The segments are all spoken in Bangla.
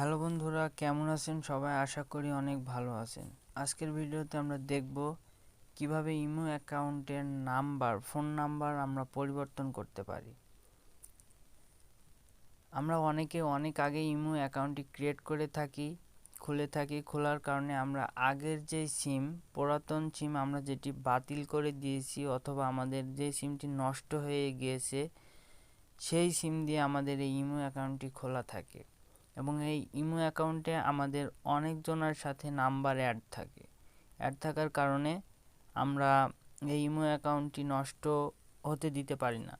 হ্যালো বন্ধুরা, কেমন আছেন সবাই? আশা করি অনেক ভালো আছেন। আজকের ভিডিওতে আমরা দেখব কিভাবে ইমো অ্যাকাউন্টের ফোন নাম্বার আমরা পরিবর্তন করতে পারি। আমরা অনেক আগে ইমো অ্যাকাউন্টটি ক্রিয়েট করে খুলে থাকি। খোলার কারণে আমরা আগের যে পুরাতন সিম আমরা যেটি বাতিল করে দিয়েছি অথবা আমাদের যে সিমটি নষ্ট হয়ে গিয়েছে সেই সিম দিয়ে আমাদের এই ইমো অ্যাকাউন্টটি খোলা থাকে এবং এই ইমো অ্যাকাউন্টে আমাদের অনেকজনের সাথে নাম্বার অ্যাড থাকার কারণে আমরা এই ইমো অ্যাকাউন্টটি নষ্ট হতে দিতে পারি না।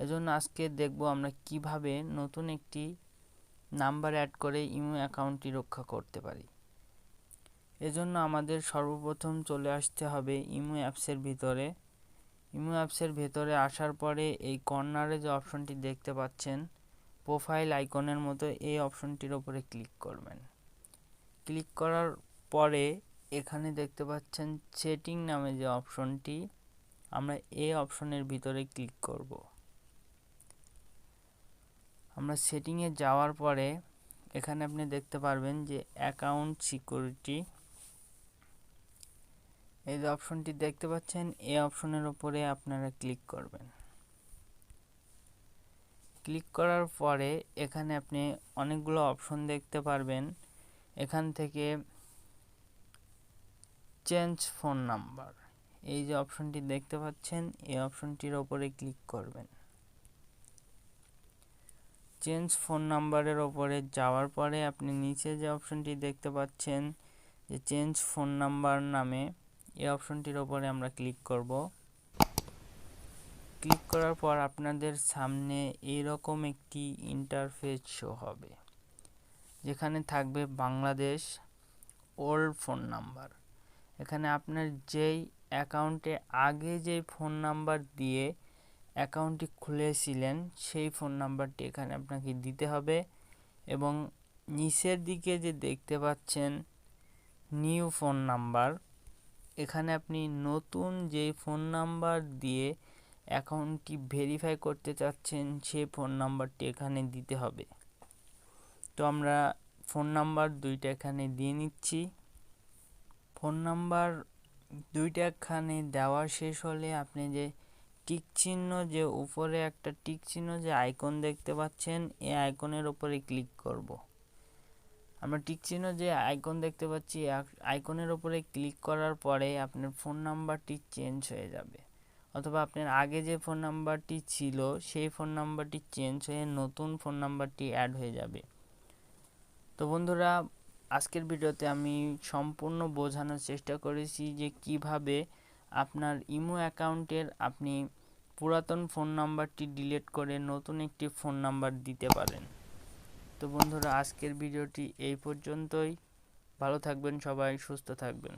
এজন্য আজকে দেখব আমরা কিভাবে নতুন একটি নাম্বার অ্যাড করে ইমো অ্যাকাউন্টটি রক্ষা করতে পারি। এজন্য আমাদের সর্বপ্রথম চলে আসতে হবে ইমো অ্যাপসের ভিতরে। ইমো অ্যাপসের ভেতরে আসার পরে এই কর্নারে যে অপশনটি দেখতে পাচ্ছেন প্রোফাইল আইকনের মতো, এই অপশনটির উপরে ক্লিক করবেন। ক্লিক করার পরে এখানে দেখতে পাচ্ছেন সেটিং নামে যে অপশনটি, আমরা এই অপশনের ভিতরে ক্লিক করব। আমরা সেটিংয়ে যাওয়ার পরে এখানে আপনি দেখতে পারবেন যে অ্যাকাউন্ট সিকিউরিটি, এই যে অপশনটি দেখতে পাচ্ছেন এই অপশনের উপরে আপনারা ক্লিক করবেন। ক্লিক করার পরে এখানে আপনি অনেকগুলো অপশন দেখতে পারবেন। এখান থেকে চেঞ্জ ফোন নাম্বার, এই যে অপশনটি দেখতে পাচ্ছেন এই অপশনটির উপরে ক্লিক করবেন। চেঞ্জ ফোন নাম্বারের উপরে যাওয়ার পরে আপনি নিচে যে অপশনটি দেখতে পাচ্ছেন যে চেঞ্জ ফোন নাম্বার নামে, এই অপশনটির উপরে আমরা ক্লিক করব। ক্লিক করার পর আপনাদের সামনে এইরকম একটি ইন্টারফেস শো হবে, যেখানে থাকবে বাংলাদেশ ওল্ড ফোন নাম্বার। এখানে আপনার যেই অ্যাকাউন্টে আগে যেই ফোন নাম্বার দিয়ে অ্যাকাউন্টটি খুলেছিলেন সেই ফোন নাম্বারটি এখানে আপনাকে দিতে হবে এবং নিচের দিকে যে দেখতে পাচ্ছেন নিউ ফোন নাম্বার, এখানে আপনি নতুন যে ফোন নাম্বার দিয়ে অ্যাকাউন্টটি ভেরিফাই করতে চাচ্ছেন সেই ফোন নাম্বারটি এখানে দিতে হবে। তো আমরা ফোন নাম্বার দুইটা এখানে দিয়ে নিচ্ছি। ফোন নাম্বার দুইটা এখানে দেওয়া শেষ হলে আপনি যে টিক চিহ্ন, যে উপরে একটা টিক চিহ্ন যে আইকন দেখতে পাচ্ছেন এই আইকনের উপরে ক্লিক করব। আমরা টিক চিহ্ন যে আইকন দেখতে পাচ্ছি আইকনের উপরে ক্লিক করার পরে আপনার ফোন নাম্বারটি চেঞ্জ হয়ে যাবে, অথবা আপনার আগে যে ফোন নাম্বারটি ছিল সেই ফোন নাম্বারটি চেঞ্জ হয়ে নতুন ফোন নাম্বারটি অ্যাড হয়ে যাবে। তো বন্ধুরা, আজকের ভিডিওতে আমি সম্পূর্ণ বোঝানোর চেষ্টা করেছি যে কিভাবে আপনার ইমো অ্যাকাউন্টের আপনি পুরাতন ফোন নাম্বারটি ডিলিট করে নতুন একটি ফোন নাম্বার দিতে পারেন। তো বন্ধুরা, আজকের ভিডিওটি এই পর্যন্তই। ভালো থাকবেন সবাই, সুস্থ থাকবেন।